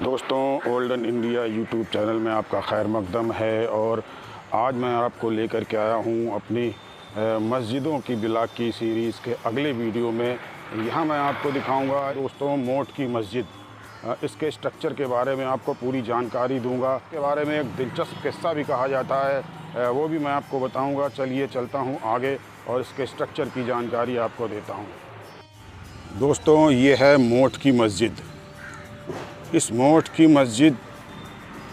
दोस्तों, olden India YouTube channel में आपका खैर मकदम है। और आज मैं आपको लेकर के आया हूँ अपनी मस्जिदों की ब्लॉग की सीरीज़ के अगले वीडियो में। यहाँ मैं आपको दिखाऊंगा दोस्तों मोट की मस्जिद, इसके स्ट्रक्चर के बारे में आपको पूरी जानकारी दूंगा। के बारे में एक दिलचस्प किस्सा भी कहा जाता है, वो भी मैं आपको बताऊंगा। चलिए चलता हूँ आगे और इसके स्ट्रक्चर की जानकारी आपको देता हूँ। दोस्तों, ये है मोट की मस्जिद। इस मोट की मस्जिद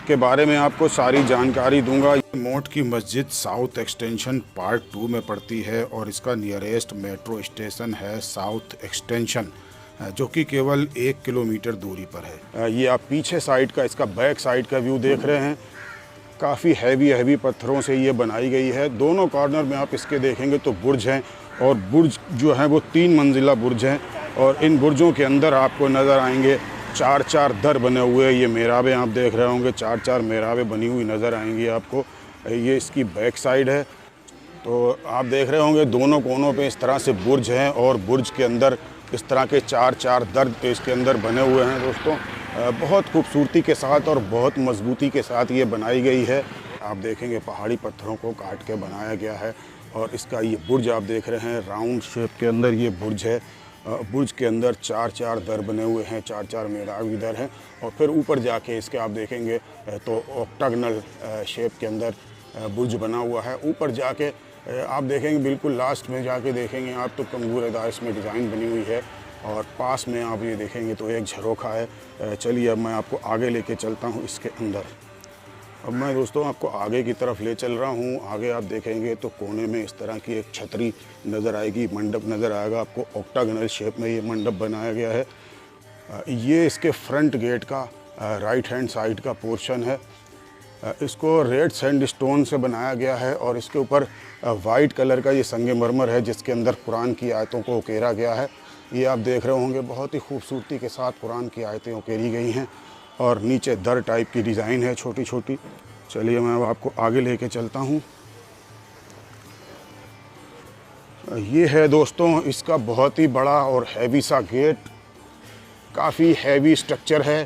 के बारे में आपको सारी जानकारी दूंगा। मोट की मस्जिद साउथ एक्सटेंशन पार्ट 2 में पड़ती है और इसका नियरेस्ट मेट्रो स्टेशन है साउथ एक्सटेंशन, जो कि केवल 1 किलोमीटर दूरी पर है। ये आप पीछे साइड का, इसका बैक साइड का व्यू देख रहे हैं। काफ़ी हैवी पत्थरों से ये बनाई गई है। दोनों कॉर्नर में आप इसके देखेंगे तो बुर्ज हैं, और बुर्ज जो हैं वो 3 मंजिला बुर्ज हैं। और इन बुर्जों के अंदर आपको नज़र आएंगे 4 दर बने हुए। ये मेहराबें आप देख रहे होंगे, 4 मेहराबें बनी हुई नज़र आएंगी आपको। ये इसकी बैक साइड है। तो आप देख रहे होंगे दोनों कोनों पे इस तरह से बुर्ज हैं, और बुर्ज के अंदर इस तरह के 4 दर इसके अंदर बने हुए हैं। दोस्तों, बहुत खूबसूरती के साथ और बहुत मजबूती के साथ ये बनाई गई है। आप देखेंगे पहाड़ी पत्थरों को काट के बनाया गया है। और इसका ये बुर्ज आप देख रहे हैं, राउंड शेप के अंदर ये बुर्ज है। बुर्ज के अंदर 4 दर बने हुए हैं, 4 मेहराब इधर हैं। और फिर ऊपर जाके इसके आप देखेंगे तो ऑक्टागनल शेप के अंदर बुर्ज बना हुआ है। ऊपर जाके आप देखेंगे, बिल्कुल लास्ट में जाके देखेंगे आप तो कंगूरेदार इसमें डिज़ाइन बनी हुई है। और पास में आप ये देखेंगे तो एक झरोखा है। चलिए अब मैं आपको आगे लेके चलता हूँ इसके अंदर। अब मैं दोस्तों आपको आगे की तरफ ले चल रहा हूँ। आगे आप देखेंगे तो कोने में इस तरह की एक छतरी नज़र आएगी, मंडप नज़र आएगा आपको। ऑक्टागनल शेप में ये मंडप बनाया गया है। ये इसके फ्रंट गेट का राइट हैंड साइड का पोर्शन है। इसको रेड सैंडस्टोन से बनाया गया है, और इसके ऊपर वाइट कलर का ये संगमरमर है, जिसके अंदर कुरान की आयतों को उकेरा गया है। ये आप देख रहे होंगे बहुत ही खूबसूरती के साथ कुरान की आयतें उकेरी गई हैं। और नीचे दर टाइप की डिज़ाइन है छोटी छोटी। चलिए मैं अब आपको आगे लेके चलता हूँ। ये है दोस्तों इसका बहुत ही बड़ा और हैवी सा गेट। काफ़ी हैवी स्ट्रक्चर है,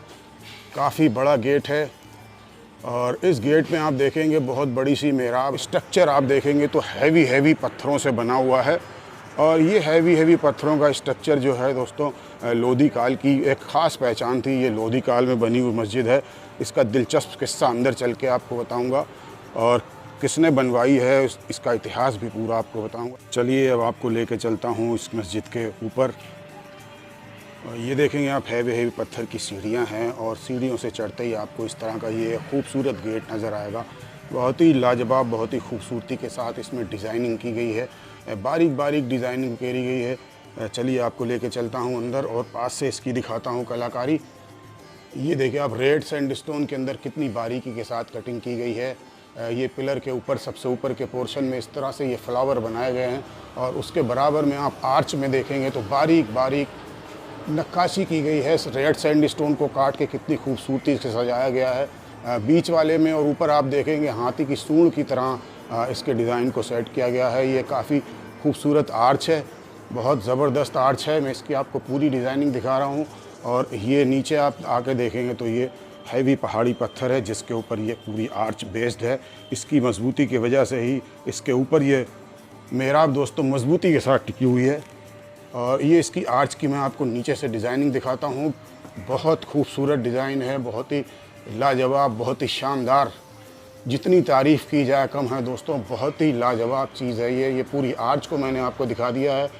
काफ़ी बड़ा गेट है। और इस गेट में आप देखेंगे बहुत बड़ी सी मेहराब। स्ट्रक्चर आप देखेंगे तो हैवी पत्थरों से बना हुआ है। और ये हैवी पत्थरों का स्ट्रक्चर जो है दोस्तों, लोधी काल की एक ख़ास पहचान थी। ये लोधी काल में बनी हुई मस्जिद है। इसका दिलचस्प किस्सा अंदर चल के आपको बताऊंगा, और किसने बनवाई है इसका इतिहास भी पूरा आपको बताऊंगा। चलिए अब आपको लेके चलता हूँ इस मस्जिद के ऊपर। ये देखेंगे आप हैवी पत्थर की सीढ़ियाँ हैं, और सीढ़ियों से चढ़ते ही आपको इस तरह का ये खूबसूरत गेट नज़र आएगा। बहुत ही लाजवाब, बहुत ही खूबसूरती के साथ इसमें डिज़ाइनिंग की गई है। बारीक डिज़ाइनिंग करी गई है। चलिए आपको लेके चलता हूँ अंदर और पास से इसकी दिखाता हूँ कलाकारी। ये देखिए आप, रेड सैंडस्टोन के अंदर कितनी बारीकी के साथ कटिंग की गई है। ये पिलर के ऊपर, सबसे ऊपर के पोर्शन में इस तरह से ये फ्लावर बनाए गए हैं। और उसके बराबर में आप आर्च में देखेंगे तो बारीक नक्काशी की गई है। रेड सैंडस्टोन को काट के कितनी खूबसूरती से सजाया गया है। बीच वाले में और ऊपर आप देखेंगे हाथी की सूंड की तरह इसके डिज़ाइन को सेट किया गया है। ये काफ़ी खूबसूरत आर्च है, बहुत ज़बरदस्त आर्च है। मैं इसकी आपको पूरी डिज़ाइनिंग दिखा रहा हूँ। और ये नीचे आप आके देखेंगे तो ये हैवी पहाड़ी पत्थर है, जिसके ऊपर ये पूरी आर्च बेस्ड है। इसकी मजबूती की वजह से ही इसके ऊपर ये मेहराब दोस्तों मजबूती के साथ टिकी हुई है। और ये इसकी आर्च की मैं आपको नीचे से डिज़ाइनिंग दिखाता हूँ। बहुत खूबसूरत डिज़ाइन है, बहुत ही लाजवाब, बहुत ही शानदार। जितनी तारीफ़ की जाए कम है दोस्तों, बहुत ही लाजवाब चीज़ है ये पूरी आर्च को मैंने आपको दिखा दिया है।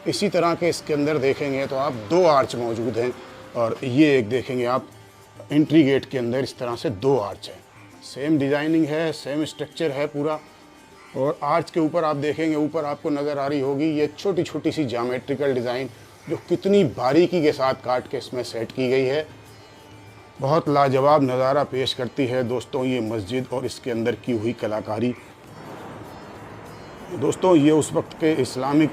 इसी तरह के इसके अंदर देखेंगे तो आप 2 आर्च मौजूद हैं। और ये एक देखेंगे आप, एंट्री गेट के अंदर इस तरह से 2 आर्च हैं। सेम डिज़ाइनिंग है, सेम स्ट्रक्चर है पूरा। और आर्च के ऊपर आप देखेंगे, ऊपर आपको नज़र आ रही होगी ये छोटी सी ज्योमेट्रिकल डिज़ाइन, जो कितनी बारीकी के साथ काट के इसमें सेट की गई है। बहुत लाजवाब नज़ारा पेश करती है दोस्तों ये मस्जिद और इसके अंदर की हुई कलाकारी। दोस्तों, ये उस वक्त के इस्लामिक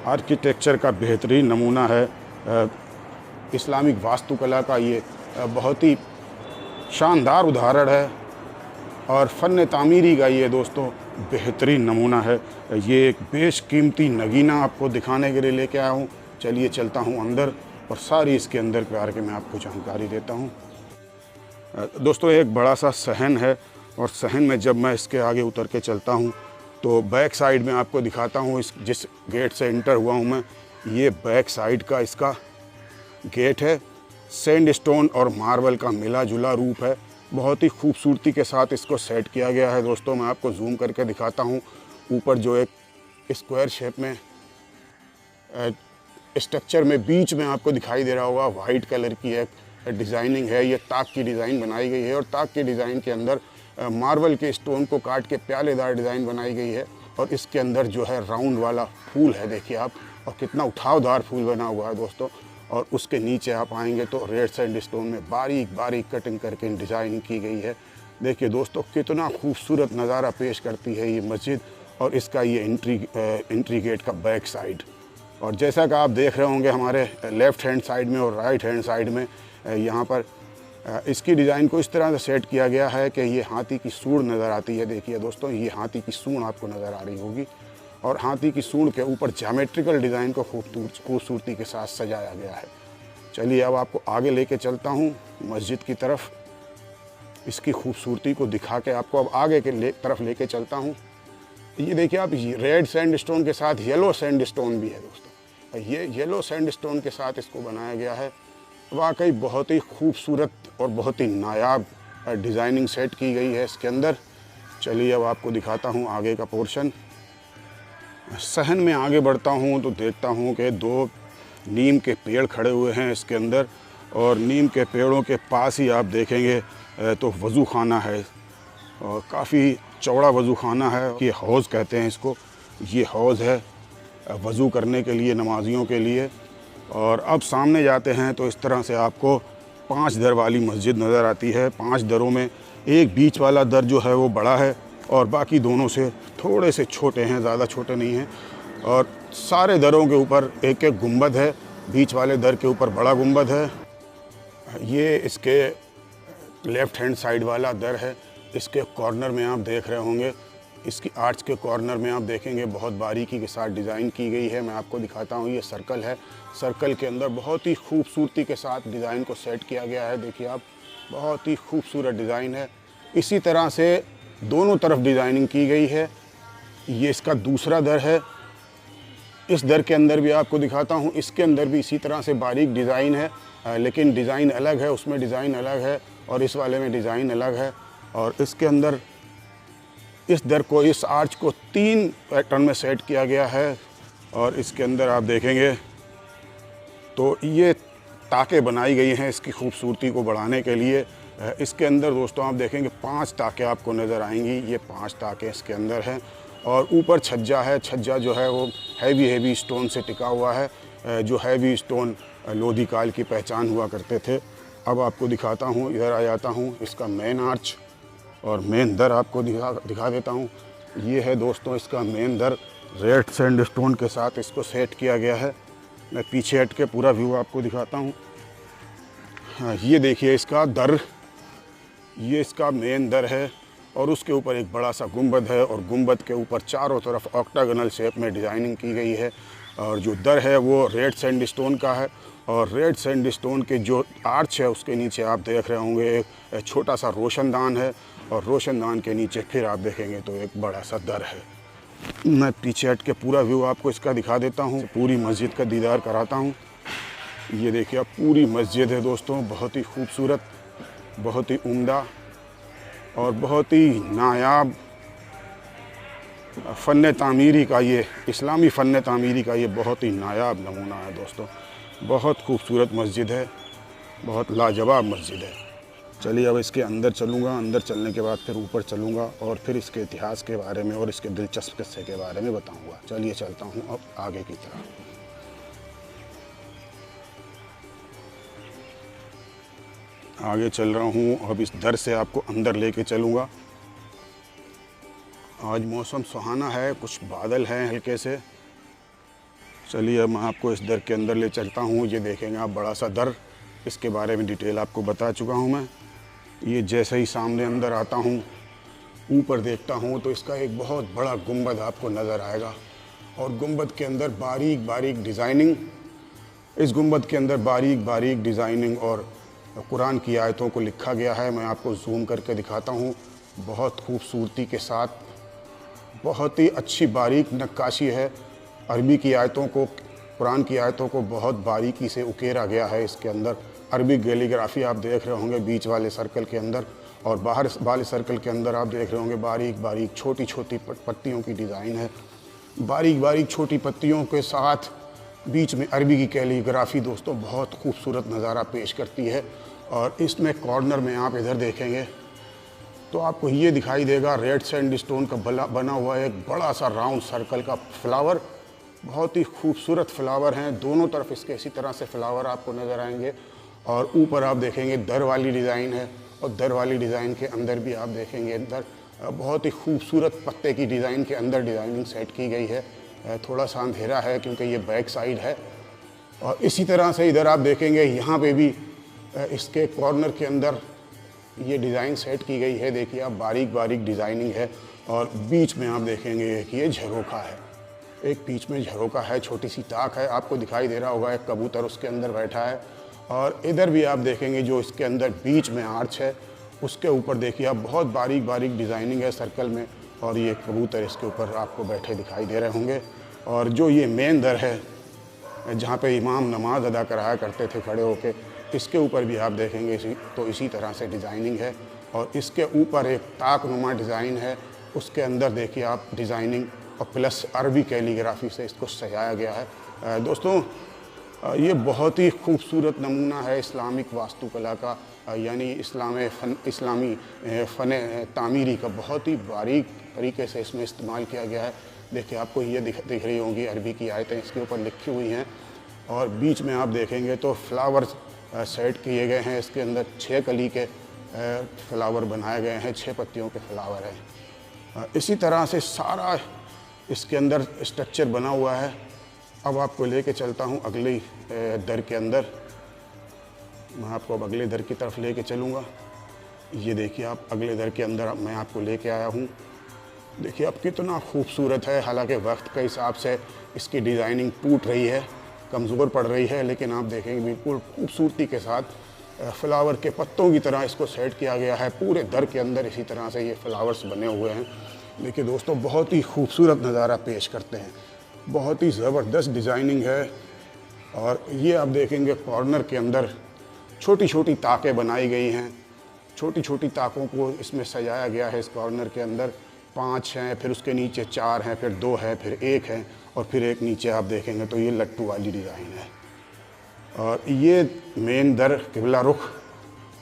आर्किटेक्चर का बेहतरीन नमूना है। इस्लामिक वास्तुकला का ये बहुत ही शानदार उदाहरण है, और फ़न तामीरी का ये दोस्तों बेहतरीन नमूना है। ये एक बेशकीमती नगीना आपको दिखाने के लिए लेके आया हूँ। चलिए चलता हूँ अंदर और सारी इसके अंदर के बारे में मैं आपको जानकारी देता हूँ। दोस्तों एक बड़ा सा सहन है, और सहन में जब मैं इसके आगे उतर के चलता हूँ तो बैक साइड में आपको दिखाता हूँ। इस जिस गेट से इंटर हुआ हूँ मैं, ये बैक साइड का इसका गेट है। सैंड स्टोन और मार्बल का मिला जुला रूप है। बहुत ही खूबसूरती के साथ इसको सेट किया गया है। दोस्तों मैं आपको जूम करके दिखाता हूँ। ऊपर जो एक स्क्वायर शेप में स्ट्रक्चर में बीच में आपको दिखाई दे रहा होगा, वाइट कलर की एक डिज़ाइनिंग है। ये ताक की डिज़ाइन बनाई गई है, और ताक की डिज़ाइन के अंदर मार्बल के स्टोन को काट के प्यालेदार डिज़ाइन बनाई गई है। और इसके अंदर जो है राउंड वाला फूल है, देखिए आप, और कितना उठावदार फूल बना हुआ है दोस्तों। और उसके नीचे आप आएंगे तो रेड सैंड स्टोन में बारीक बारीक कटिंग करके डिज़ाइनिंग की गई है। देखिए दोस्तों कितना खूबसूरत नज़ारा पेश करती है ये मस्जिद, और इसका ये एंट्री गेट का बैक साइड। और जैसा कि आप देख रहे होंगे हमारे लेफ़्ट हैंड साइड में और राइट हैंड साइड में, यहाँ पर इसकी डिज़ाइन को इस तरह से सेट किया गया है कि ये हाथी की सूंड नज़र आती है। देखिए दोस्तों, ये हाथी की सूंड आपको नज़र आ रही होगी, और हाथी की सूंड के ऊपर ज्योमेट्रिकल डिज़ाइन को खूबसूरती के साथ सजाया गया है। चलिए अब आपको आगे लेके चलता हूँ मस्जिद की तरफ। इसकी खूबसूरती को दिखा के आपको अब आगे के तरफ लेके चलता हूँ। ये देखिए आप, रेड सैंड स्टोन के साथ येलो सैंड स्टोन भी है दोस्तों। ये येलो सैंड स्टोन के साथ इसको बनाया गया है। वाकई बहुत ही खूबसूरत और बहुत ही नायाब डिज़ाइनिंग सेट की गई है इसके अंदर। चलिए अब आपको दिखाता हूँ आगे का पोर्शन। सहन में आगे बढ़ता हूँ तो देखता हूँ कि 2 नीम के पेड़ खड़े हुए हैं इसके अंदर, और नीम के पेड़ों के पास ही आप देखेंगे तो वज़ू खाना है, और काफ़ी चौड़ा वज़ू खाना है। ये हौज़ कहते हैं इसको। ये हौज़ है वज़ू करने के लिए, नमाजियों के लिए। और अब सामने जाते हैं तो इस तरह से आपको 5 दर वाली मस्जिद नज़र आती है। 5 दरों में एक बीच वाला दर जो है वो बड़ा है, और बाकी दोनों से थोड़े से छोटे हैं, ज़्यादा छोटे नहीं हैं। और सारे दरों के ऊपर एक एक गुंबद है। बीच वाले दर के ऊपर बड़ा गुंबद है। ये इसके लेफ़्ट हैंड साइड वाला दर है। इसके कॉर्नर में आप देख रहे होंगे, इसकी आर्च के कॉर्नर में आप देखेंगे बहुत बारीकी के साथ डिज़ाइन की गई है। मैं आपको दिखाता हूँ, ये सर्कल है। सर्कल के अंदर बहुत ही खूबसूरती के साथ डिज़ाइन को सेट किया गया है। देखिए आप, बहुत ही खूबसूरत डिज़ाइन है। इसी तरह से दोनों तरफ डिज़ाइनिंग की गई है। ये इसका दूसरा दर है। इस दर के अंदर भी आपको दिखाता हूँ, इसके अंदर भी इसी तरह से बारीक डिज़ाइन है, लेकिन डिज़ाइन अलग है, उसमें डिज़ाइन अलग है और इस वाले में डिज़ाइन अलग है। और इसके अंदर इस दर को, इस आर्च को 3 पैटर्न में सेट किया गया है। और इसके अंदर आप देखेंगे तो ये ताकें बनाई गई हैं इसकी खूबसूरती को बढ़ाने के लिए। इसके अंदर दोस्तों आप देखेंगे 5 ताकें आपको नज़र आएंगी। ये 5 ताकें इसके अंदर हैं, और ऊपर छज्जा है। छज्जा जो है वो हैवी स्टोन से टिका हुआ है, जो हैवी स्टोन लोधी काल की पहचान हुआ करते थे। अब आपको दिखाता हूँ, इधर आ जाता हूँ, इसका मेन आर्च और मेन दर आपको दिखा देता हूँ। ये है दोस्तों इसका मेन दर। रेड सैंड स्टोन के साथ इसको सेट किया गया है। मैं पीछे हट के पूरा व्यू आपको दिखाता हूँ। हाँ, ये देखिए इसका दर, ये इसका मेन दर है, और उसके ऊपर एक बड़ा सा गुंबद है, और गुंबद के ऊपर चारों तरफ ऑक्टागोनल शेप में डिज़ाइनिंग की गई है। और जो दर है वो रेड सैंड स्टोन का है, और रेड सैंड स्टोन के जो आर्च है उसके नीचे आप देख रहे होंगे एक छोटा सा रोशनदान है, और रोशनदान के नीचे फिर आप देखेंगे तो एक बड़ा सा दर है। मैं पीछे हट के पूरा व्यू आपको इसका दिखा देता हूँ, पूरी मस्जिद का दीदार कराता हूँ। ये देखिए आप, पूरी मस्जिद है दोस्तों, बहुत ही खूबसूरत, बहुत ही उम्दा और बहुत ही नायाब फ़न तामीरी का, ये इस्लामी फ़न तामीरी का ये बहुत ही नायाब नमूना है दोस्तों। बहुत खूबसूरत मस्जिद है, बहुत लाजवाब मस्जिद है। चलिए अब इसके अंदर चलूँगा। अंदर चलने के बाद फिर ऊपर चलूँगा और फिर इसके इतिहास के बारे में और इसके दिलचस्प किस्से के बारे में बताऊँगा। चलिए चलता हूँ अब आगे की तरफ। आगे चल रहा हूँ, अब इस दर से आपको अंदर लेके चलूँगा। आज मौसम सुहाना है, कुछ बादल हैं हल्के से। चलिए अब मैं आपको इस दर के अंदर ले चलता हूँ। ये देखेंगे आप, बड़ा सा दर, इसके बारे में डिटेल आपको बता चुका हूँ मैं। ये जैसे ही सामने अंदर आता हूँ, ऊपर देखता हूँ तो इसका एक बहुत बड़ा गुंबद आपको नज़र आएगा, और गुंबद के अंदर बारीक बारीक डिज़ाइनिंग, इस गुंबद के अंदर बारीक बारीक डिज़ाइनिंग और कुरान की आयतों को लिखा गया है। मैं आपको जूम करके दिखाता हूँ। बहुत खूबसूरती के साथ, बहुत ही अच्छी बारीक नक्काशी है। अरबी की आयतों को, कुरान की आयतों को बहुत बारीकी से उकेरा गया है। इसके अंदर अरबी कैलीग्राफी आप देख रहे होंगे बीच वाले सर्कल के अंदर, और बाहर वाले सर्कल के अंदर आप देख रहे होंगे बारीक बारीक छोटी छोटी पत्तियों की डिज़ाइन है। बारीक बारीक छोटी पत्तियों के साथ बीच में अरबी की कैलीग्राफी दोस्तों बहुत खूबसूरत नज़ारा पेश करती है। और इसमें कॉर्नर में आप इधर देखेंगे तो आपको ये दिखाई देगा रेड सैंडस्टोन का बना हुआ एक बड़ा सा राउंड सर्कल का फ्लावर। बहुत ही खूबसूरत फ्लावर हैं, दोनों तरफ इसके इसी तरह से फ्लावर आपको नज़र आएंगे। और ऊपर आप देखेंगे दर वाली डिज़ाइन है, और दर वाली डिज़ाइन के अंदर भी आप देखेंगे अंदर बहुत ही खूबसूरत पत्ते की डिज़ाइन के अंदर डिज़ाइनिंग सेट की गई है। थोड़ा सा अंधेरा है क्योंकि ये बैक साइड है। और इसी तरह से इधर आप देखेंगे यहाँ पे भी इसके कॉर्नर के अंदर ये डिज़ाइन सेट की गई है। देखिए आप बारीक बारीक डिज़ाइनिंग है। और बीच में आप देखेंगे कि ये झरोखा है, एक बीच में झरोखा है, छोटी सी ताक है, आपको दिखाई दे रहा होगा एक कबूतर उसके अंदर बैठा है। और इधर भी आप देखेंगे जो इसके अंदर बीच में आर्च है उसके ऊपर देखिए आप बहुत बारीक बारीक डिज़ाइनिंग है सर्कल में, और ये कबूतर इसके ऊपर आपको बैठे दिखाई दे रहे होंगे। और जो ये मेन दर है जहाँ पे इमाम नमाज अदा कराया करते थे खड़े होके, इसके ऊपर भी आप देखेंगे इसी तरह से डिज़ाइनिंग है। और इसके ऊपर एक ताकनुमा डिज़ाइन है, उसके अंदर देखिए आप डिज़ाइनिंग और प्लस अरबी कैलीग्राफी से इसको सजाया गया है। दोस्तों ये बहुत ही खूबसूरत नमूना है इस्लामिक वास्तुकला का, यानी इस्लामी फ़न तामीरी का बहुत ही बारीक तरीके से इसमें इस्तेमाल किया गया है। देखिए आपको ये दिख रही होंगी अरबी की आयतें इसके ऊपर लिखी हुई हैं। और बीच में आप देखेंगे तो फ्लावर सेट किए गए हैं। इसके अंदर 6 कली के फ्लावर बनाए गए हैं, 6 पत्तियों के फ्लावर हैं। इसी तरह से सारा इसके अंदर स्ट्रक्चर बना हुआ है। अब आपको लेके चलता हूँ अगली दर के अंदर। मैं आपको अब अगले दर की तरफ लेके चलूँगा। ये देखिए आप अगले दर के अंदर मैं आपको लेके आया हूँ। देखिए अब कितना खूबसूरत है। हालांकि वक्त के हिसाब से इसकी डिज़ाइनिंग टूट रही है, कमज़ोर पड़ रही है, लेकिन आप देखेंगे बिल्कुल खूबसूरती के साथ फ्लावर के पत्तों की तरह इसको सेट किया गया है। पूरे दर के अंदर इसी तरह से ये फ्लावर्स बने हुए हैं। देखिए दोस्तों बहुत ही खूबसूरत नज़ारा पेश करते हैं, बहुत ही ज़बरदस्त डिज़ाइनिंग है। और ये आप देखेंगे कॉर्नर के अंदर छोटी छोटी ताकें बनाई गई हैं। छोटी छोटी ताकों को इसमें सजाया गया है। इस कॉर्नर के अंदर 5 हैं, फिर उसके नीचे 4 हैं, फिर 2 है, फिर 1 है, और फिर एक नीचे आप देखेंगे तो ये लट्टू वाली डिज़ाइन है। और ये मेन दर किबला रुख,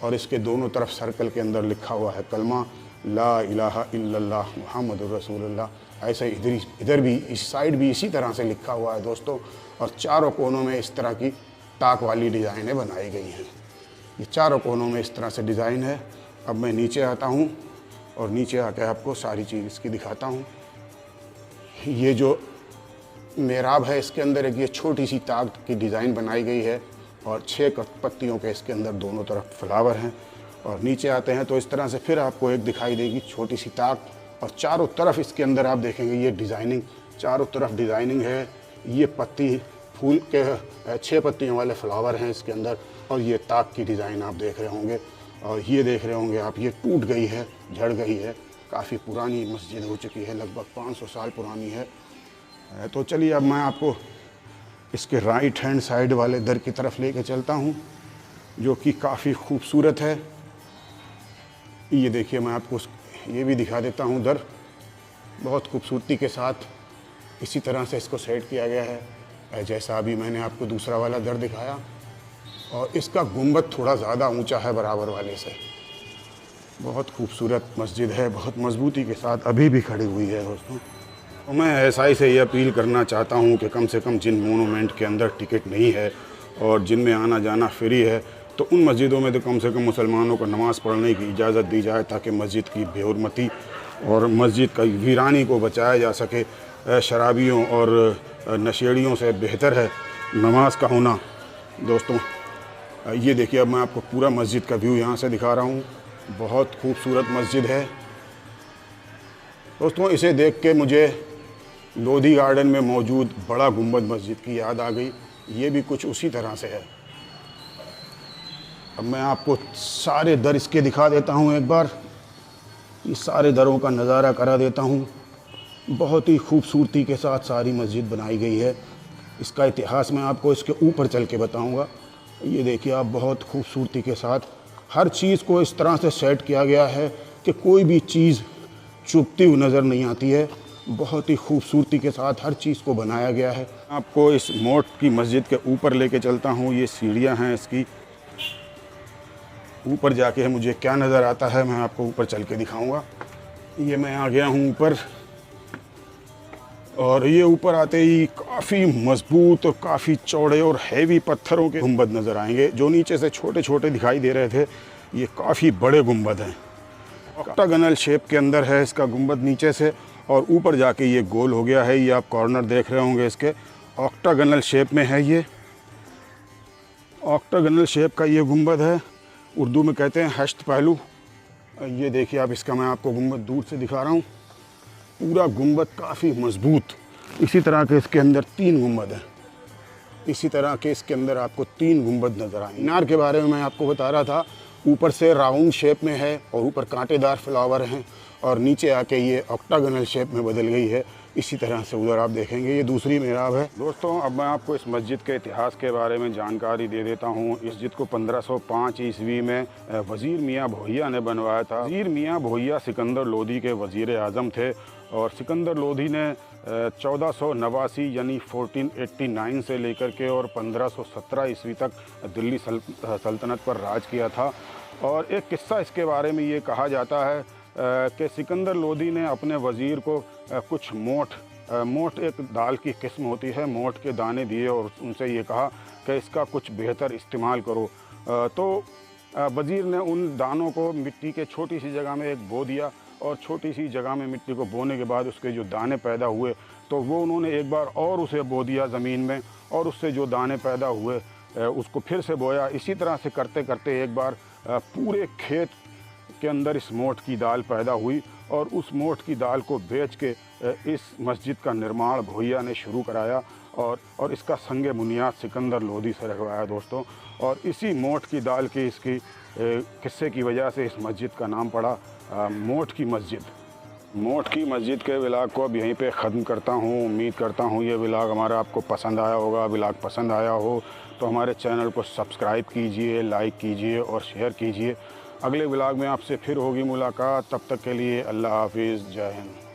और इसके दोनों तरफ सर्कल के अंदर लिखा हुआ है कलमा ला इलाहा इल्लल्लाह मुहम्मदुर रसूलुल्लाह। ऐसे इधर भी इस साइड भी इसी तरह से लिखा हुआ है दोस्तों। और चारों कोनों में इस तरह की ताक वाली डिज़ाइनें बनाई गई हैं। ये चारों कोनों में इस तरह से डिज़ाइन है। अब मैं नीचे आता हूँ और नीचे आकर आपको सारी चीज़ इसकी दिखाता हूँ। ये जो मेहराब है इसके अंदर एक ये छोटी सी ताक की डिज़ाइन बनाई गई है, और 6 पत्तियों के इसके अंदर दोनों तरफ फ्लावर हैं। और नीचे आते हैं तो इस तरह से फिर आपको एक दिखाई देगी छोटी सी ताक, और चारों तरफ इसके अंदर आप देखेंगे ये डिज़ाइनिंग, चारों तरफ डिज़ाइनिंग है। ये पत्ती फूल के 6 पत्तियों वाले फ्लावर हैं इसके अंदर, और ये ताक की डिज़ाइन आप देख रहे होंगे। और ये देख रहे होंगे आप, ये टूट गई है, झड़ गई है, काफ़ी पुरानी मस्जिद हो चुकी है, लगभग 500 साल पुरानी है। तो चलिए अब मैं आपको इसके राइट हैंड साइड वाले दर की तरफ लेके चलता हूँ, जो कि काफ़ी खूबसूरत है। ये देखिए मैं आपको ये भी दिखा देता हूँ दर, बहुत खूबसूरती के साथ इसी तरह से इसको सेट किया गया है जैसा अभी मैंने आपको दूसरा वाला दर दिखाया। और इसका गुंबद थोड़ा ज़्यादा ऊंचा है बराबर वाले से। बहुत खूबसूरत मस्जिद है, बहुत मजबूती के साथ अभी भी खड़ी हुई है दोस्तों। तो मैं एसआई से ये अपील करना चाहता हूँ कि कम से कम जिन मोनूमेंट के अंदर टिकट नहीं है और जिनमें आना जाना फ्री है, तो उन मस्जिदों में तो कम से कम मुसलमानों को नमाज़ पढ़ने की इजाज़त दी जाए, ताकि मस्जिद की बेहुरमती और मस्जिद का वीरानी को बचाया जा सके। शराबियों और नशेड़ियों से बेहतर है नमाज का होना दोस्तों। ये देखिए अब मैं आपको पूरा मस्जिद का व्यू यहाँ से दिखा रहा हूँ। बहुत खूबसूरत मस्जिद है दोस्तों। इसे देख के मुझे लोधी गार्डन में मौजूद बड़ा गुंबद मस्जिद की याद आ गई। ये भी कुछ उसी तरह से है। अब मैं आपको सारे दर इसके दिखा देता हूँ एक बार। ये सारे दरों का नज़ारा करा देता हूँ। बहुत ही खूबसूरती के साथ सारी मस्जिद बनाई गई है। इसका इतिहास मैं आपको इसके ऊपर चल के बताऊँगा। ये देखिए आप, बहुत खूबसूरती के साथ हर चीज़ को इस तरह से सेट किया गया है कि कोई भी चीज़ चुभती हुई नज़र नहीं आती है। बहुत ही खूबसूरती के साथ हर चीज़ को बनाया गया है। आपको इस मोट की मस्जिद के ऊपर लेके चलता हूँ। ये सीढ़ियाँ हैं इसकी। ऊपर जाके मुझे क्या नज़र आता है मैं आपको ऊपर चल के दिखाऊंगा। ये मैं आ गया हूँ ऊपर, और ये ऊपर आते ही काफ़ी मजबूत और काफ़ी चौड़े और हैवी पत्थरों के गुंबद नज़र आएंगे। जो नीचे से छोटे छोटे दिखाई दे रहे थे, ये काफ़ी बड़े गुंबद हैं। ऑक्टागनल शेप के अंदर है इसका गुंबद नीचे से, और ऊपर जाके ये गोल हो गया है। ये आप कॉर्नर देख रहे होंगे इसके, ऑक्टागनल शेप में है। ये ऑक्टागनल शेप का ये गुंबद है। उर्दू में कहते हैं हश्त पहलू। ये देखिए आप, इसका मैं आपको गुंबद दूर से दिखा रहा हूँ। पूरा गुंबद काफ़ी मजबूत। इसी तरह के इसके अंदर 3 गुंबद हैं। इसी तरह के इसके अंदर आपको 3 गुंबद नज़र आए। मीनार के बारे में मैं आपको बता रहा था, ऊपर से राउंड शेप में है और ऊपर कांटेदार फ्लावर हैं, और नीचे आके ये ऑक्टागनल शेप में बदल गई है। इसी तरह से उधर आप देखेंगे ये दूसरी मेहराब है। दोस्तों, अब मैं आपको इस मस्जिद के इतिहास के बारे में जानकारी दे देता हूँ। इस मस्जिद को 1505 ईस्वी में वज़ीर मियाँ भोइया ने बनवाया था। वज़ीर मियाँ भोइया सिकंदर लोदी के वज़ीर आज़म थे, और सिकंदर लोदी ने 1489 यानी 1489 से लेकर के और 1517 ईस्वी तक दिल्ली सल्तनत पर राज किया था। और एक किस्सा इसके बारे में ये कहा जाता है कि सिकंदर लोदी ने अपने वज़ीर को कुछ मोठ एक दाल की किस्म होती है, मोठ के दाने दिए और उनसे ये कहा कि इसका कुछ बेहतर इस्तेमाल करो। तो वज़ीर ने उन दानों को मिट्टी के छोटी सी जगह में एक बो दिया, और छोटी सी जगह में मिट्टी को बोने के बाद उसके जो दाने पैदा हुए, तो वो उन्होंने एक बार और उसे बो दिया ज़मीन में, और उससे जो दाने पैदा हुए उसको फिर से बोया। इसी तरह से करते करते एक बार पूरे खेत के अंदर इस मोठ की दाल पैदा हुई, और उस मोठ की दाल को बेच के इस मस्जिद का निर्माण भोइया ने शुरू कराया, और इसका संग बुनियाद सिकंदर लोदी से रखवाया दोस्तों। और इसी मोठ की दाल की इसकी किस्से की वजह से इस मस्जिद का नाम पड़ा मोठ की मस्जिद। मोठ की मस्जिद के व्लॉग को अब यहीं पे ख़त्म करता हूँ। उम्मीद करता हूँ ये व्लॉग हमारा आपको पसंद आया होगा। व्लॉग पसंद आया हो तो हमारे चैनल को सब्सक्राइब कीजिए, लाइक कीजिए और शेयर कीजिए। अगले व्लॉग में आपसे फिर होगी मुलाकात। तब तक के लिए अल्लाह हाफिज़, जय हिंद।